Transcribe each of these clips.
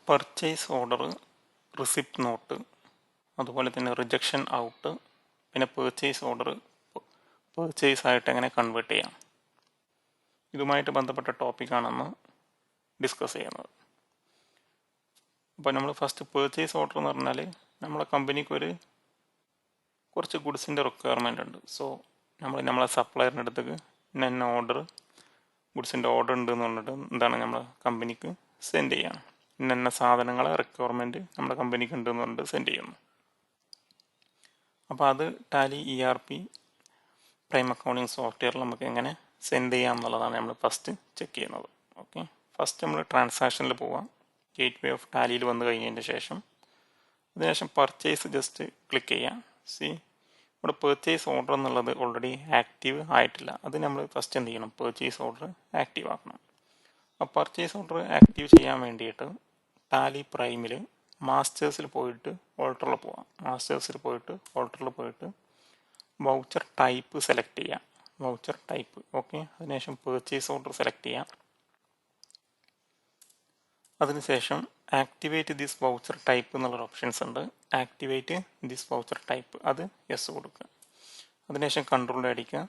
Purchase order, receipt not, അതുപോലെ തന്നെ rejection out, പിന്നെ പേർച്ചേസ് ഓർഡർ പേർച്ചേസ് ആയിട്ട് എങ്ങനെ കൺവേർട്ട് ചെയ്യാം, ഇതുമായിട്ട് ബന്ധപ്പെട്ട ടോപ്പിക്കാണെന്ന് ഡിസ്കസ് ചെയ്യുന്നത്. അപ്പോൾ നമ്മൾ ഫസ്റ്റ് പേർച്ചേസ് ഓർഡർ എന്ന് പറഞ്ഞാൽ നമ്മളെ കമ്പനിക്ക് കുറച്ച് ഗുഡ്സിൻ്റെ റിക്വയർമെൻ്റ് ഉണ്ട്. സോ നമ്മളെ സപ്ലയറിൻ്റെ അടുത്തേക്ക് ഇന്ന ഓർഡർ ഗുഡ്സിൻ്റെ ഓർഡർ ഉണ്ട് എന്ന് പറഞ്ഞിട്ട് എന്താണ് നമ്മളെ കമ്പനിക്ക് സെൻഡ് ചെയ്യണം. ഇന്ന സാധനങ്ങളെ റിക്വയർമെൻറ്റ് നമ്മുടെ കമ്പനിക്ക് ഉണ്ട് എന്ന് പറഞ്ഞിട്ട് സെൻഡ് ചെയ്യുന്നു. അപ്പോൾ അത് ടാലി ERP പ്രൈം അക്കൗണ്ടിങ് സോഫ്റ്റ്വെയറിൽ നമുക്ക് എങ്ങനെ സെൻഡ് ചെയ്യാം എന്നുള്ളതാണ് നമ്മൾ ഫസ്റ്റ് ചെക്ക് ചെയ്യുന്നത്. ഓക്കെ, ഫസ്റ്റ് നമ്മൾ ട്രാൻസാക്ഷനിൽ പോവാം. ഗേറ്റ് വേ ഓഫ് ടാലിയിൽ വന്നു കഴിഞ്ഞതിന് ശേഷം അതിനുശേഷം പർച്ചേസ് ജസ്റ്റ് ക്ലിക്ക് ചെയ്യാം. ഇവിടെ പേർച്ചേസ് ഓർഡർ എന്നുള്ളത് ഓൾറെഡി ആക്റ്റീവ് ആയിട്ടില്ല. അത് നമ്മൾ ഫസ്റ്റ് എന്ത് ചെയ്യണം, പേർച്ചേസ് ഓർഡർ ആക്റ്റീവ് ആക്കണം. അപ്പോൾ പർച്ചേസ് ഓർഡർ ആക്റ്റീവ് ചെയ്യാൻ വേണ്ടിയിട്ട് ടാലി പ്രൈമിൽ മാസ്റ്റേഴ്സിൽ പോയിട്ട് ഓൾട്ടറിൽ പോവാം. മാസ്റ്റേഴ്സിൽ പോയിട്ട് വൗച്ചർ ടൈപ്പ് സെലക്ട് ചെയ്യാം. Voucher type okay. അതിനുശേഷം പേർച്ചേസ് ഓർഡർ സെലക്ട് ചെയ്യാം. അതിനുശേഷം ആക്ടിവേറ്റ് ദിസ് വൗച്ചർ ടൈപ്പ് എന്നുള്ളൊരു ഓപ്ഷൻസ് ഉണ്ട്. ആക്ടിവേറ്റ് ദിസ് വൗച്ചർ ടൈപ്പ് അത് യെസ് കൊടുക്കുക. അതിനുശേഷം കൺട്രോൾ അടിക്കുക,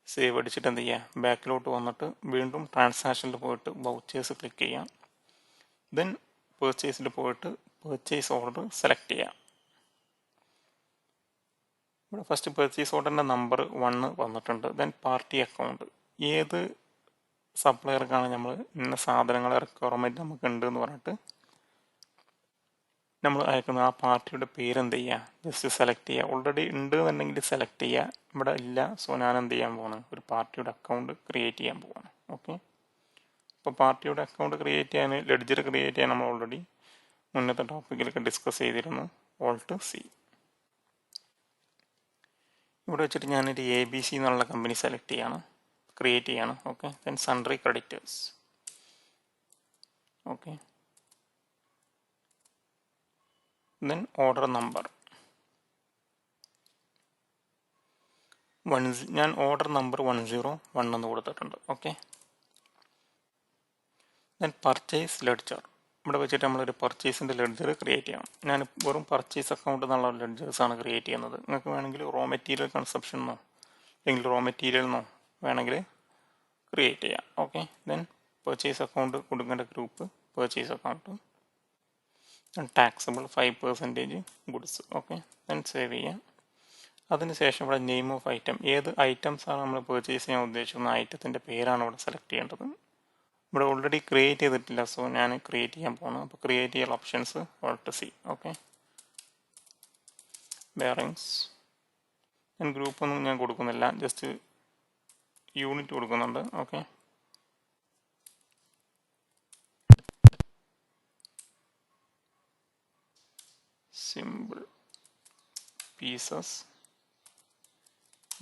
സേവ് അടിച്ചിട്ട് എന്ത് ചെയ്യുക, ബാക്കിലോട്ട് വന്നിട്ട് വീണ്ടും ട്രാൻസാക്ഷനിൽ പോയിട്ട് വൗച്ചേഴ്സ് ക്ലിക്ക് ചെയ്യാം. ദെൻ പേർച്ചേസിൽ പോയിട്ട് പേർച്ചേസ് ഓർഡർ സെലക്ട് ചെയ്യാം. ഇവിടെ ഫസ്റ്റ് പേർച്ചേസ് ഓർഡറിൻ്റെ നമ്പർ 1 വന്നിട്ടുണ്ട്. ദെൻ പാർട്ടി അക്കൗണ്ട്, ഏത് സപ്ലയർക്കാണ് നമ്മൾ ഇന്ന സാധനങ്ങളെ റിക്വയർമെൻറ്റ് നമുക്ക് ഉണ്ട് എന്ന് പറഞ്ഞിട്ട് നമ്മൾ അയക്കുന്നത്, ആ പാർട്ടിയുടെ പേര് എന്ത് ചെയ്യുക, ജസ്റ്റ് സെലക്ട് ചെയ്യുക. ഓൾറെഡി ഉണ്ട് എന്നുണ്ടെങ്കിൽ സെലക്ട് ചെയ്യുക. ഇവിടെ ഇല്ല, സോ ഞാൻ എന്ത് ചെയ്യാൻ പോവാണ്, ഒരു പാർട്ടിയുടെ അക്കൗണ്ട് ക്രിയേറ്റ് ചെയ്യാൻ പോവാണ്. ഓക്കെ, അപ്പോൾ പാർട്ടിയുടെ അക്കൗണ്ട് ക്രിയേറ്റ് ചെയ്യാൻ, ലെഡ്ജർ ക്രിയേറ്റ് ചെയ്യാൻ നമ്മൾ ഓൾറെഡി മുന്നത്തെ ടോപ്പിക്കിലൊക്കെ ഡിസ്കസ് ചെയ്തിരുന്നു. Alt+C. ഇവിടെ വെച്ചിട്ട് ഞാനൊരു ABC എന്നുള്ള കമ്പനി സെലക്ട് ചെയ്യാണ്, ക്രിയേറ്റ് ചെയ്യാണ്. Okay, then sundry creditors. Okay, then order number ഞാൻ ഓർഡർ നമ്പർ 101 എന്ന് കൊടുത്തിട്ടുണ്ട്. Okay, then purchase ledger. ഇവിടെ വെച്ചിട്ട് നമ്മളൊരു പർച്ചേസിൻ്റെ ലെഡ്ജർ ക്രിയേറ്റ് ചെയ്യണം. ഞാൻ വെറും പർച്ചേസ് അക്കൗണ്ട് എന്നുള്ള ലെഡ്ജേഴ്സാണ് ക്രിയേറ്റ് ചെയ്യുന്നത്. നിങ്ങൾക്ക് വേണമെങ്കിൽ റോ മെറ്റീരിയൽ കൺസപ്ഷൻ എന്നോ അല്ലെങ്കിൽ റോ മെറ്റീരിയൽ എന്നോ വേണമെങ്കിൽ ക്രിയേറ്റ് ചെയ്യാം. ഓക്കെ, ദെൻ പർച്ചേസ് അക്കൗണ്ട് കൊടുക്കേണ്ട group purchase account, then taxable 5% goods. Okay, then save ചെയ്യാം. അതിനുശേഷം ഇവിടെ നെയിം ഓഫ് ഐറ്റം, ഏത് ഐറ്റംസാണ് നമ്മൾ പർച്ചേസ് ചെയ്യാൻ ഉദ്ദേശിക്കുന്ന ഐറ്റത്തിൻ്റെ പേരാണ് ഇവിടെ സെലക്ട് ചെയ്യേണ്ടത്. ഇവിടെ ഓൾറെഡി ക്രിയേറ്റ് ചെയ്തിട്ടില്ല, സോ ഞാൻ ക്രിയേറ്റ് ചെയ്യാൻ പോകുന്നു. അപ്പോൾ ക്രിയേറ്റ് ചെയ്യാൻ ഓപ്ഷൻസ് Alt+C. Okay, bearings. ഞാൻ ഗ്രൂപ്പൊന്നും ഞാൻ കൊടുക്കുന്നില്ല, ജസ്റ്റ് യൂണിറ്റ് കൊടുക്കുന്നുണ്ട്. Okay, simple pieces.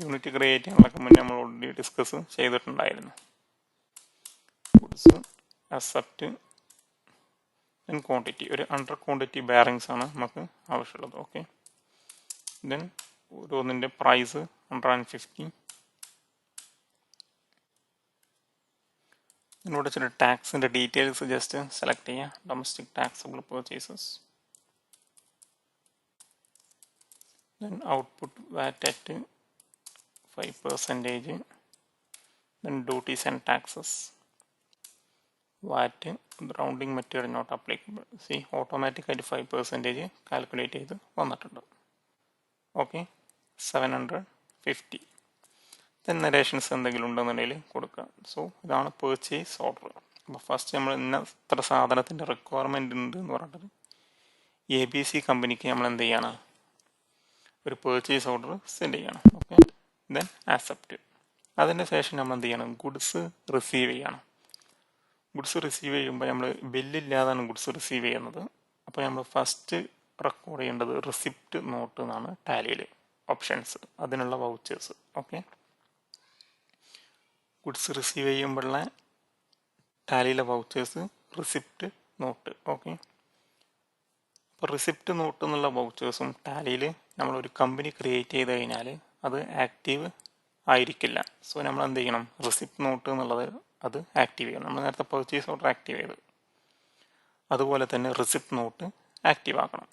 Unit create ചെയ്യാനൊക്കെ മുന്നേ നമ്മൾ ഓൾറെഡി ഡിസ്കസ് ചെയ്തിട്ടുണ്ടായിരുന്നു. Goods, accept, then quantity. ഒരു 100 ക്വാണ്ടിറ്റി ബെയറിങ്സ് ആണ് നമുക്ക് ആവശ്യമുള്ളത്. ഓക്കെ, ദെൻ ഓരോന്നിൻ്റെ പ്രൈസ് 150. ഇവിടെ ചില ടാക്സിൻ്റെ ഡീറ്റെയിൽസ് ജസ്റ്റ് സെലക്ട് ചെയ്യുക. Domestic taxable purchases, then output VAT at 5%, then duties and taxes, VAT rounding method not applicable. ഓട്ടോമാറ്റിക്കായിട്ട് 5% കാൽക്കുലേറ്റ് ചെയ്ത് വന്നിട്ടുണ്ട്. ഓക്കെ, 750. ദെൻ നരേഷൻസ് എന്തെങ്കിലും ഉണ്ടെന്നുണ്ടെങ്കിൽ കൊടുക്കുക. സോ ഇതാണ് പേർച്ചേസ് ഓർഡർ. അപ്പോൾ ഫസ്റ്റ് നമ്മൾ ഇത്ര സാധനത്തിൻ്റെ റിക്വയർമെൻ്റ് ഉണ്ട് എന്ന് പറഞ്ഞിട്ട് ABC കമ്പനിക്ക് നമ്മൾ എന്ത് ചെയ്യണം, ഒരു പേർച്ചേസ് ഓർഡർ സെൻഡ് ചെയ്യണം. Okay, then accept. അതിന് ശേഷം നമ്മൾ എന്ത് ചെയ്യണം, ഗുഡ്സ് റിസീവ് ചെയ്യണം. ഗുഡ്സ് റിസീവ് ചെയ്യുമ്പോൾ നമ്മൾ ബില്ലില്ലാതാണ് ഗുഡ്സ് റിസീവ് ചെയ്യുന്നത്. അപ്പോൾ നമ്മൾ ഫസ്റ്റ് റെക്കോർഡ് ചെയ്യേണ്ടത് റിസിപ്റ്റ് നോട്ട് എന്നാണ് ടാലിയിൽ ഓപ്ഷൻസ്, അതിനുള്ള വൗച്ചേഴ്സ്. ഓക്കെ, ഗുഡ്സ് റിസീവ് ചെയ്യുമ്പോഴുള്ള ടാലിയിലെ വൗച്ചേഴ്സ് റിസിപ്റ്റ് നോട്ട്. ഓക്കെ, അപ്പോൾ റിസിപ്റ്റ് നോട്ട് എന്നുള്ള വൗച്ചേഴ്സും ടാലിയിൽ നമ്മളൊരു കമ്പനി ക്രിയേറ്റ് ചെയ്ത് കഴിഞ്ഞാൽ അത് ആക്റ്റീവ് ആയിരിക്കില്ല. സോ നമ്മൾ എന്ത് ചെയ്യണം, റിസിപ്റ്റ് നോട്ട് എന്നുള്ളത് അത് ആക്റ്റീവ് ചെയ്യണം. നമ്മൾ നേരത്തെ പർച്ചേസ് ഓർഡർ ആക്റ്റീവ് ചെയ്ത് അതുപോലെ തന്നെ റിസിപ്റ്റ് നോട്ട് ആക്റ്റീവ് ആക്കണം.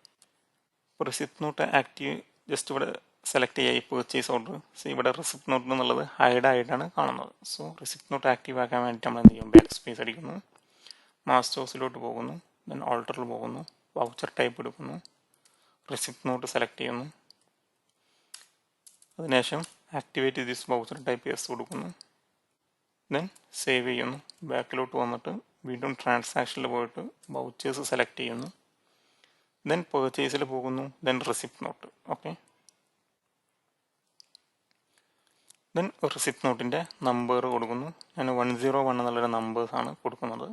ഇപ്പോൾ റിസിപ്റ്റ് നോട്ട് ആക്റ്റീവ് ജസ്റ്റ് ഇവിടെ സെലക്ട് ചെയ്യുക ഈ പർച്ചേസ് ഓർഡർ. സോ ഇവിടെ റിസിപ്റ്റ് നോട്ട് എന്നുള്ളത് ഹൈഡ് ആയിട്ടാണ് കാണുന്നത്. സോ റിസിപ്റ്റ് നോട്ട് ആക്റ്റീവ് ആക്കാൻ വേണ്ടിയിട്ട് നമ്മൾ എന്ത് ചെയ്യും, ബാക്ക് സ്പേസ് അടിക്കുന്നു, മാസ്റ്റേഴ്സിലോട്ട് പോകുന്നു, ദെൻ ഓൾട്ടറിൽ പോകുന്നു, വൗച്ചർ ടൈപ്പ് എടുക്കുന്നു, റിസിപ്റ്റ് നോട്ട് സെലക്ട് ചെയ്യുന്നു, അതിനുശേഷം activate this voucher type yes കൊടുക്കുന്നു, ദെൻ സേവ് ചെയ്യുന്നു. ബാക്കിലോട്ട് വന്നിട്ട് വീണ്ടും ട്രാൻസാക്ഷനിൽ പോയിട്ട് വൗച്ചേഴ്സ് സെലക്ട് ചെയ്യുന്നു, ദെൻ പർച്ചേസിൽ പോകുന്നു, then receipt note. Okay, then receipt നോട്ടിൻ്റെ നമ്പർ കൊടുക്കുന്നു. ഞാൻ 101 എന്നുള്ളൊരു നമ്പേഴ്സാണ് കൊടുക്കുന്നത്.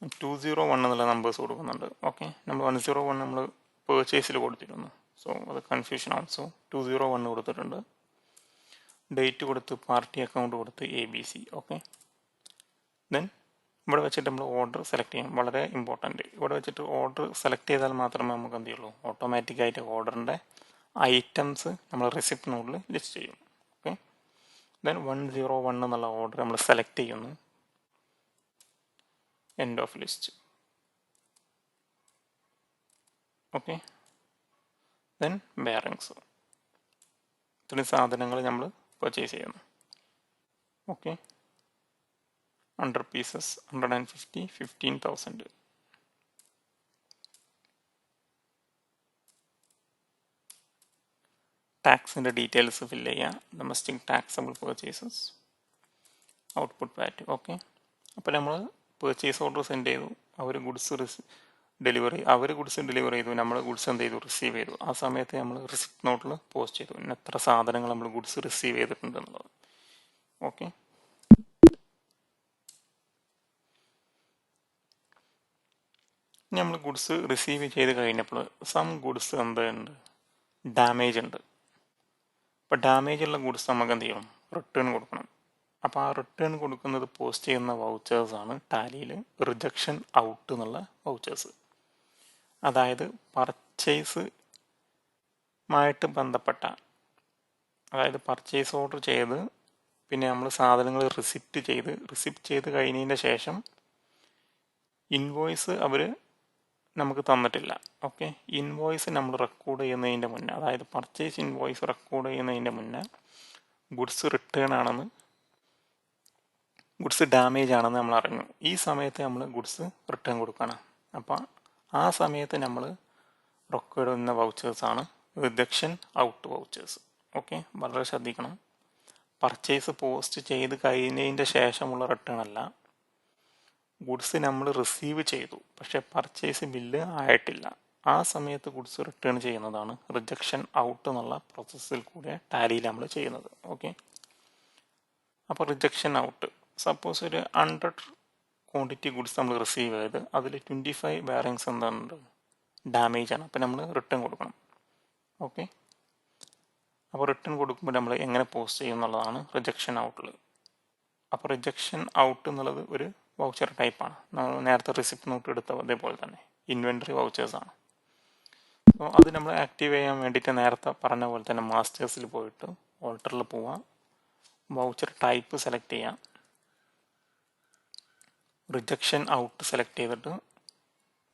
201 എന്നുള്ള നമ്പേഴ്സ് കൊടുക്കുന്നുണ്ട്. ഓക്കെ, നമ്മൾ 101 നമ്മൾ പേർച്ചേസിൽ കൊടുത്തിരുന്നു. സോ അത് കൺഫ്യൂഷൻ ആവും. സോ 201 കൊടുത്തിട്ടുണ്ട്. ഡേറ്റ് കൊടുത്ത് പാർട്ടി അക്കൗണ്ട് കൊടുത്ത് ABC. ഓക്കെ, ദെൻ ഇവിടെ വെച്ചിട്ട് നമ്മൾ ഓർഡർ സെലക്ട് ചെയ്യണം. വളരെ ഇമ്പോർട്ടൻറ്റ്, ഇവിടെ വെച്ചിട്ട് ഓർഡർ സെലക്ട് ചെയ്താൽ മാത്രമേ നമുക്ക് എന്ത് ചെയ്യുള്ളൂ, ഓട്ടോമാറ്റിക്കായിട്ട് ഓർഡറിൻ്റെ ഐറ്റംസ് നമ്മൾ റിസിപ്റ്റ് നോട്ടിൽ ലിസ്റ്റ് ചെയ്യും. ഓക്കെ, ദെൻ 101 എന്നുള്ള ഓർഡർ നമ്മൾ സെലക്ട് ചെയ്യുന്നു, end of list. Okay, then bearings. ഇത്രയും സാധനങ്ങൾ നമ്മൾ പർച്ചേസ് ചെയ്യുന്നു. Okay, 100 pieces 150 15,000. ടാക്സിൻ്റെ ഡീറ്റെയിൽസ് ഫില്ല് ചെയ്യുക. ഡൊമസ്റ്റിക് ടാക്സബിൾ പർച്ചേസസ്, ഔട്ട്പുട്ട് വാറ്റ്. ഓക്കെ, അപ്പോൾ നമ്മൾ പർച്ചേസ് ഓർഡർ സെൻഡ് ചെയ്തു, അവർ ഗുഡ്സ് ഡെലിവറി ചെയ്തു, നമ്മൾ ഗുഡ്സ് എന്ത് ചെയ്തു, റിസീവ് ചെയ്തു. ആ സമയത്ത് നമ്മൾ റിസിപ്റ്റ് നോട്ടിൽ പോസ്റ്റ് ചെയ്തു ഇന്ന് എത്ര സാധനങ്ങൾ നമ്മൾ ഗുഡ്സ് റിസീവ് ചെയ്തിട്ടുണ്ട് എന്നുള്ളത്. ഓക്കെ, നമ്മൾ ഗുഡ്സ് റിസീവ് ചെയ്ത് കഴിഞ്ഞപ്പോൾ സം ഗുഡ്സ് എന്തുണ്ട്, ഡാമേജ് ഉണ്ട്. അപ്പോൾ ഡാമേജ് ഉള്ള ഗുഡ്സ് നമുക്ക് എന്ത് ചെയ്യണം, റിട്ടേൺ കൊടുക്കണം. അപ്പോൾ ആ റിട്ടേൺ കൊടുക്കുന്നത് പോസ്റ്റ് ചെയ്യുന്ന വൗച്ചേഴ്സാണ് ടാലിയിൽ റിജക്ഷൻ ഔട്ട് എന്നുള്ള വൗച്ചേഴ്സ്. അതായത് പർച്ചേസുമായിട്ട് ബന്ധപ്പെട്ട, അതായത് പർച്ചേസ് ഓർഡർ ചെയ്ത് പിന്നെ നമ്മൾ സാധനങ്ങൾ റിസിപ്റ്റ് ചെയ്ത് കഴിഞ്ഞതിൻ്റെ ശേഷം ഇൻവോയ്സ് അവർ നമുക്ക് തന്നിട്ടില്ല. ഓക്കെ, ഇൻവോയ്സ് നമ്മൾ റെക്കോർഡ് ചെയ്യുന്നതിൻ്റെ മുന്നേ, അതായത് പർച്ചേസ് ഇൻവോയ്സ് റെക്കോർഡ് ചെയ്യുന്നതിൻ്റെ മുന്നേ ഗുഡ്സ് റിട്ടേൺ ആണെന്ന്, ഗുഡ്സ് ഡാമേജ് ആണെന്ന് നമ്മൾ അറിഞ്ഞു. ഈ സമയത്ത് നമ്മൾ ഗുഡ്സ് റിട്ടേൺ കൊടുക്കണം. അപ്പോൾ ആ സമയത്ത് നമ്മൾ റെക്കോർഡ് ചെയ്യുന്ന വൗച്ചേഴ്സാണ് റിജക്ഷൻ ഔട്ട് വൗച്ചേഴ്സ്. ഓക്കെ, വളരെ ശ്രദ്ധിക്കണം. പർച്ചേസ് പോസ്റ്റ് ചെയ്ത് കഴിഞ്ഞതിൻ്റെ ശേഷമുള്ള റിട്ടേൺ അല്ല. ഗുഡ്സ് നമ്മൾ റിസീവ് ചെയ്തു പക്ഷേ പർച്ചേസ് ബില്ല് ആയിട്ടില്ല, ആ സമയത്ത് ഗുഡ്സ് റിട്ടേൺ ചെയ്യുന്നതാണ് റിജക്ഷൻ ഔട്ട് എന്നുള്ള പ്രോസസ്സിൽ കൂടെ ടാലിയിൽ നമ്മൾ ചെയ്യുന്നത്. ഓക്കെ, അപ്പോൾ റിജക്ഷൻ ഔട്ട്, സപ്പോസ് ഒരു 100 ക്വാണ്ടിറ്റി ഗുഡ്സ് നമ്മൾ റിസീവ് ചെയ്ത് അതിൽ 25 ബെയറിങ്സ് എന്തുണ്ട്, ഡാമേജ് ആണ്. അപ്പോൾ നമ്മൾ റിട്ടേൺ കൊടുക്കണം. ഓക്കെ, അപ്പോൾ റിട്ടേൺ കൊടുക്കുമ്പോൾ നമ്മൾ എങ്ങനെ പോസ്റ്റ് ചെയ്യും എന്നുള്ളതാണ് റിജക്ഷൻ ഔട്ടിൽ. അപ്പോൾ റിജക്ഷൻ ഔട്ട് എന്നുള്ളത് ഒരു വൗച്ചർ ടൈപ്പാണ്. നമ്മൾ നേരത്തെ റിസിപ്റ്റ് നോട്ട് എടുത്ത അതേപോലെ തന്നെ ഇൻവെൻറ്ററി വൗച്ചേഴ്സാണ്. അപ്പോൾ അത് നമ്മൾ ആക്റ്റീവ് ചെയ്യാൻ വേണ്ടിയിട്ട് നേരത്തെ പറഞ്ഞ പോലെ തന്നെ മാസ്റ്റേഴ്സിൽ പോയിട്ട് ഓൾട്ടറിൽ പോവാം, വൗച്ചർ ടൈപ്പ് സെലക്ട് ചെയ്യാം, റിജക്ഷൻ ഔട്ട് സെലക്ട് ചെയ്തിട്ട്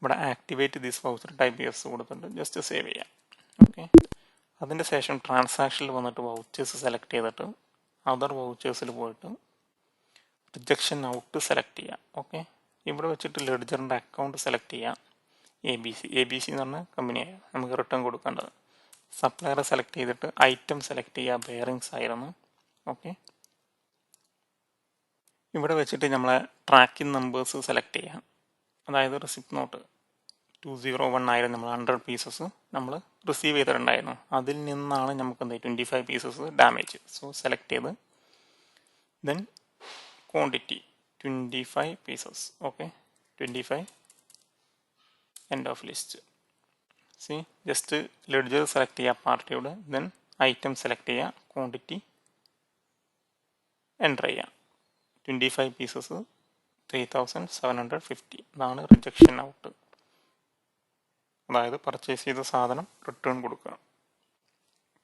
ഇവിടെ activate this voucher type yes കൊടുത്തിട്ട് ജസ്റ്റ് സേവ് ചെയ്യാം. ഓക്കെ, അതിൻ്റെ ശേഷം ട്രാൻസാക്ഷനിൽ വന്നിട്ട് വൗച്ചേഴ്സ് സെലക്ട് ചെയ്തിട്ട് അതർ വൗച്ചേഴ്സിൽ പോയിട്ട് റിജക്ഷൻ ഔട്ട് സെലക്ട് ചെയ്യാം. ഓക്കെ, ഇവിടെ വെച്ചിട്ട് ലെഡ്ജറിൻ്റെ അക്കൗണ്ട് സെലക്ട് ചെയ്യാം. ABC എന്ന് പറഞ്ഞ കമ്പനിയാണ് നമുക്ക് റിട്ടേൺ കൊടുക്കേണ്ടത്. സപ്ലയറെ സെലക്ട് ചെയ്തിട്ട് ഐറ്റം സെലക്ട് ചെയ്യുക, ബെയറിങ്സ് ആയിരുന്നു. ഓക്കെ, ഇവിടെ വെച്ചിട്ട് നമ്മളെ ട്രാക്കിംഗ് നമ്പേഴ്സ് സെലക്ട് ചെയ്യാം. അതായത് റിസിപ്റ്റ് നോട്ട് 201 ആയിരുന്നു, നമ്മൾ 100 പീസസ് നമ്മൾ റിസീവ് ചെയ്തിട്ടുണ്ടായിരുന്നു. അതിൽ നിന്നാണ് നമുക്ക് എന്താ 25 പീസസ് ഡാമേജ്. സോ സെലക്ട് ചെയ്ത് then quantity 25 pieces. Okay, 25 end of list. Just ledger select ചെയ്യുക പാർട്ടിയോട്, ദെൻ ഐറ്റം സെലക്ട് ചെയ്യുക, ക്വാണ്ടിറ്റി എൻ്റർ ചെയ്യുക. 25 പീസസ് 3750. ഇതാണ് റിജക്ഷൻ ഔട്ട്. അതായത് പർച്ചേസ് ചെയ്ത സാധനം റിട്ടേൺ കൊടുക്കുക.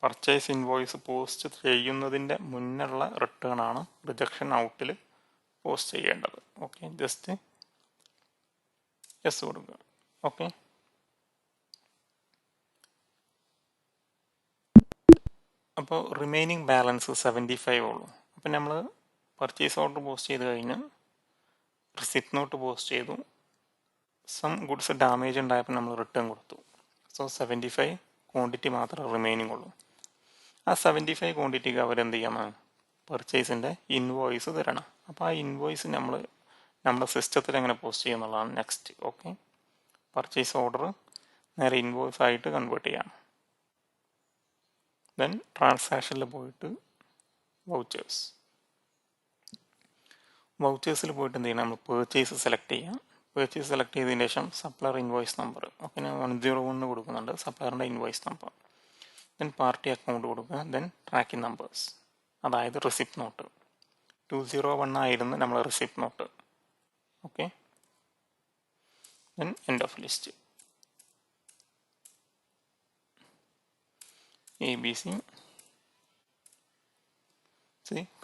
പർച്ചേസ് ഇൻവോയ്സ് പോസ്റ്റ് ചെയ്യുന്നതിൻ്റെ മുന്നുള്ള റിട്ടേൺ ആണ് റിജക്ഷൻ ഔട്ടിൽ പോസ്റ്റ് ചെയ്യേണ്ടത്. ഓക്കെ, ജസ്റ്റ് യെസ് കൊടുക്കുക. ഓക്കെ, അപ്പോൾ റിമൈനിങ് ബാലൻസ് 75 ഉള്ളൂ. അപ്പം നമ്മൾ പർച്ചേസ് ഓർഡർ പോസ്റ്റ് ചെയ്ത് കഴിഞ്ഞ് റിസിപ്റ്റ് നോട്ട് പോസ്റ്റ് ചെയ്തു. സം ഗുഡ്സ് ഡാമേജ് ഉണ്ടായപ്പോൾ നമ്മൾ റിട്ടേൺ കൊടുത്തു. സോ 75 ക്വാണ്ടിറ്റി മാത്രമേ റിമൈനിങ് ഉള്ളൂ. ആ 75 ക്വാണ്ടിറ്റിക്ക് അവരെന്ത് ചെയ്യണം, പർച്ചേസിൻ്റെ ഇൻവോയ്സ് തരണം. അപ്പോൾ ആ ഇൻവോയ്സ് നമ്മൾ നമ്മുടെ സിസ്റ്റത്തിൽ എങ്ങനെ പോസ്റ്റ് ചെയ്യുന്നുള്ളതാണ് നെക്സ്റ്റ്. ഓക്കെ, പർച്ചേസ് ഓർഡർ നേരെ ഇൻവോയ്സ് ആയിട്ട് കൺവേർട്ട് ചെയ്യാം. ദെൻ ട്രാൻസാക്ഷനിൽ പോയിട്ട് വൗച്ചേഴ്സിൽ പോയിട്ട് എന്ത് ചെയ്യണം, നമ്മൾ പേർച്ചേസ് സെലക്ട് ചെയ്യാം. പേർച്ചേസ് സെലക്ട് ചെയ്തതിന് ശേഷം സപ്ലയർ ഇൻവോയ്സ് നമ്പർ, ഓക്കെ, ഞാൻ 101 കൊടുക്കുന്നുണ്ട് സപ്ലയറിൻ്റെ invoice number. Then party account കൊടുക്കുക. ദെൻ ട്രാക്കിംഗ് നമ്പേഴ്സ്, അതായത് റിസിപ്റ്റ് നോട്ട് 201 ആയിരുന്നു നമ്മൾ receipt note. Okay, then end of list ABC.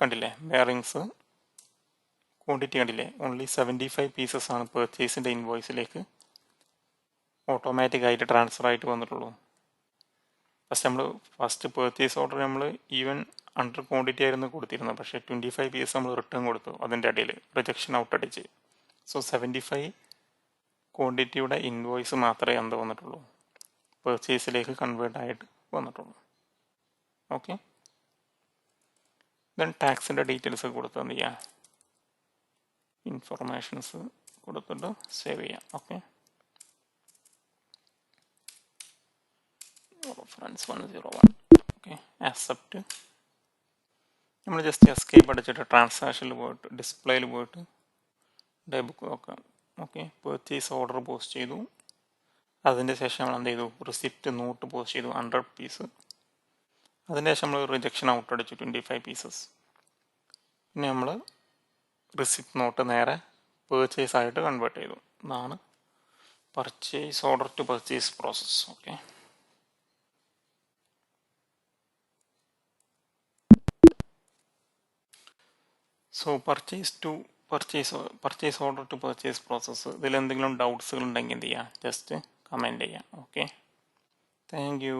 കണ്ടില്ലേ, ബെയറിങ്സ് ക്വാണ്ടിറ്റി കണ്ടില്ലേ, ഓൺലി 75 പീസസ് ആണ് പേർച്ചേസിൻ്റെ ഇൻവോയ്സിലേക്ക് ഓട്ടോമാറ്റിക്കായിട്ട് ട്രാൻസ്ഫർ ആയിട്ട് വന്നിട്ടുള്ളൂ. ഫസ്റ്റ് പേർച്ചേസ് ഓർഡർ നമ്മൾ ഈവൻ അണ്ടർ ക്വാണ്ടിറ്റി ആയിരുന്നു കൊടുത്തിരുന്നത്, പക്ഷേ 25 പീസ് നമ്മൾ റിട്ടേൺ കൊടുത്തു, അതിൻ്റെ ഇടയിൽ റിജക്ഷൻ ഔട്ട് അടിച്ച്. സോ 75 ക്വാണ്ടിറ്റിയുടെ ഇൻവോയ്സ് മാത്രമേ എന്ത് വന്നിട്ടുള്ളൂ, പേർച്ചേസിലേക്ക് കൺവേർട്ട് ആയിട്ട് വന്നിട്ടുള്ളൂ. ഓക്കെ, ദെൻ ടാക്സിൻ്റെ ഡീറ്റെയിൽസ് കൊടുത്ത് എന്ത് ചെയ്യാം, ഇൻഫർമേഷൻസ് കൊടുത്തിട്ട് സേവ് ചെയ്യാം. Okay, reference 101. Okay, accept. നമ്മൾ ജസ്റ്റ് എസ്കേപ്പ് അടിച്ചിട്ട് ട്രാൻസാക്ഷനിൽ പോയിട്ട് ഡിസ്പ്ലേയിൽ പോയിട്ട് ഡേ ബുക്ക് നോക്കാം. ഓക്കെ, പേർച്ചേസ് ഓർഡർ പോസ്റ്റ് ചെയ്തു. അതിൻ്റെ ശേഷം നമ്മൾ എന്ത് ചെയ്തു, റിസിപ്റ്റ് നോട്ട് പോസ്റ്റ് ചെയ്തു 100 പീസ്. അതിൻ്റെ ശേഷം നമ്മൾ റിജക്ഷൻ ഔട്ട് അടിച്ചു 25 പീസസ്. പിന്നെ നമ്മൾ റിസിപ്റ്റ് നോട്ട് നേരെ പേർച്ചേസ് ആയിട്ട് കൺവേർട്ട് ചെയ്തു. ഇതാണ് purchase order to purchase process. Okay, so purchase order to purchase process. ഇതിൽ എന്തെങ്കിലും ഡൗട്ട്സുകൾ ഉണ്ടെങ്കിൽ എന്ത് ചെയ്യുക, ജസ്റ്റ് കമൻറ്റ് ചെയ്യാം. Okay, thank U.